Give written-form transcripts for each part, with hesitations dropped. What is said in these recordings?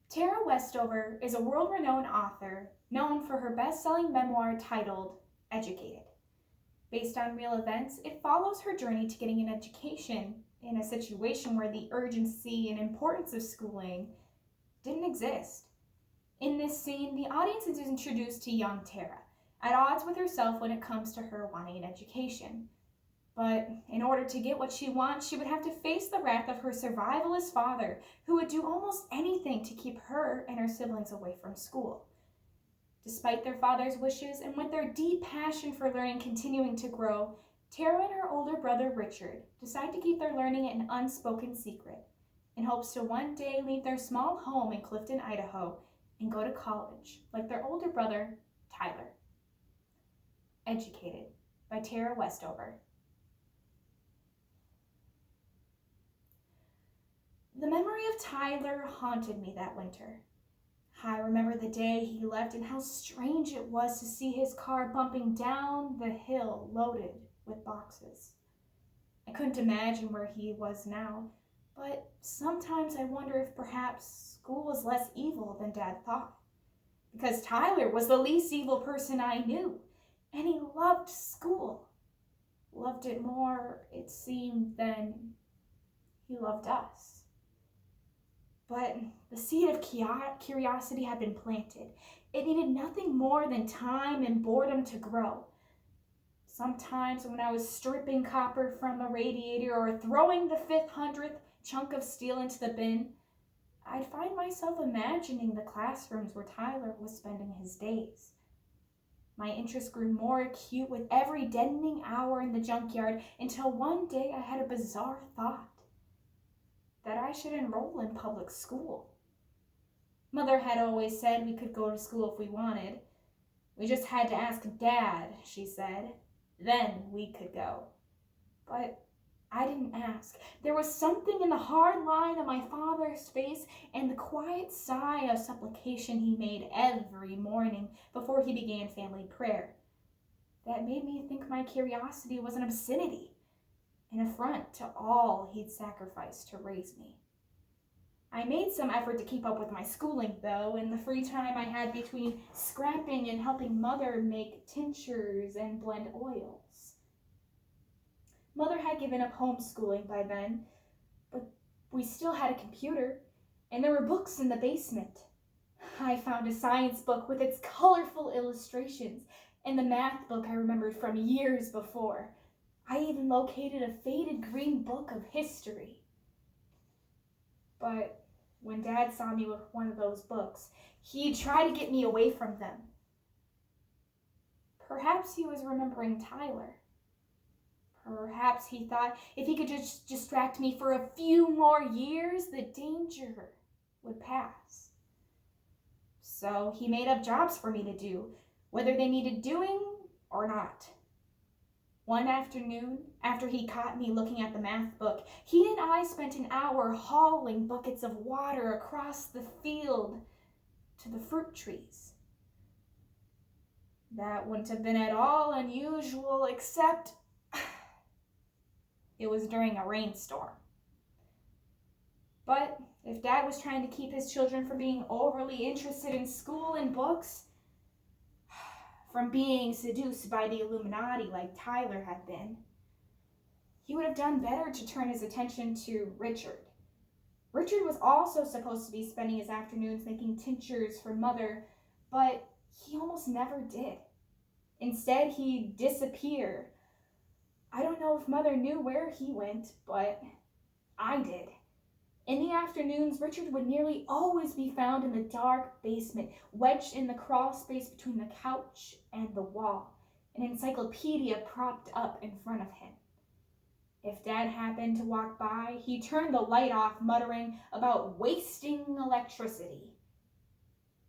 Tara Westover is a world-renowned author known for her best-selling memoir titled Educated. Based on real events, it follows her journey to getting an education in a situation where the urgency and importance of schooling didn't exist. In this scene, the audience is introduced to young Tara, at odds with herself when it comes to her wanting an education. But in order to get what she wants, she would have to face the wrath of her survivalist father, who would do almost anything to keep her and her siblings away from school. Despite their father's wishes and with their deep passion for learning continuing to grow, Tara and her older brother Richard decide to keep their learning an unspoken secret in hopes to one day leave their small home in Clifton, Idaho, and go to college like their older brother, Tyler. Educated by Tara Westover. The memory of Tyler haunted me that winter. I remember the day he left and how strange it was to see his car bumping down the hill loaded with boxes. I couldn't imagine where he was now, but sometimes I wonder if perhaps school was less evil than Dad thought. Because Tyler was the least evil person I knew, and he loved school. Loved it more, it seemed, than he loved us. But the seed of curiosity had been planted. It needed nothing more than time and boredom to grow. Sometimes when I was stripping copper from a radiator or throwing the 500th chunk of steel into the bin, I'd find myself imagining the classrooms where Tyler was spending his days. My interest grew more acute with every deadening hour in the junkyard until one day I had a bizarre thought. That I should enroll in public school. Mother had always said we could go to school if we wanted. We just had to ask Dad, she said. Then we could go. But I didn't ask. There was something in the hard line of my father's face and the quiet sigh of supplication he made every morning before he began family prayer that made me think my curiosity was an obscenity. An affront to all he'd sacrificed to raise me. I made some effort to keep up with my schooling, though, in the free time I had between scrapping and helping Mother make tinctures and blend oils. Mother had given up homeschooling by then, but we still had a computer, and there were books in the basement. I found a science book with its colorful illustrations, and the math book I remembered from years before. I even located a faded green book of history. But when Dad saw me with one of those books, he'd try to get me away from them. Perhaps he was remembering Tyler. Perhaps he thought if he could just distract me for a few more years, the danger would pass. So he made up jobs for me to do, whether they needed doing or not. One afternoon, after he caught me looking at the math book, he and I spent an hour hauling buckets of water across the field to the fruit trees. That wouldn't have been at all unusual, except it was during a rainstorm. But if Dad was trying to keep his children from being overly interested in school and books, from being seduced by the Illuminati like Tyler had been, he would have done better to turn his attention to Richard. Richard was also supposed to be spending his afternoons making tinctures for Mother, but he almost never did. Instead, he'd disappear. I don't know if Mother knew where he went, but I did. In the afternoons, Richard would nearly always be found in the dark basement, wedged in the crawl space between the couch and the wall, an encyclopedia propped up in front of him. If Dad happened to walk by, he turned the light off, muttering about wasting electricity.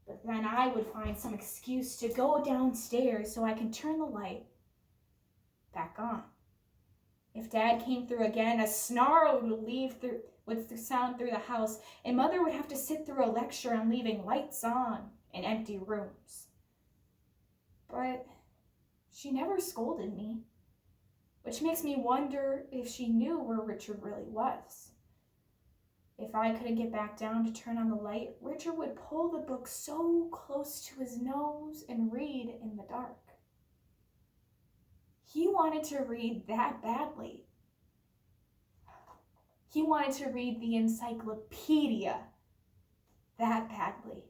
But then I would find some excuse to go downstairs so I could turn the light back on. If Dad came through again, a snarl would sound through the house, and Mother would have to sit through a lecture on leaving lights on in empty rooms. But she never scolded me, which makes me wonder if she knew where Richard really was. If I couldn't get back down to turn on the light, Richard would pull the book so close to his nose and read in the dark. He wanted to read that badly. He wanted to read the encyclopedia that badly.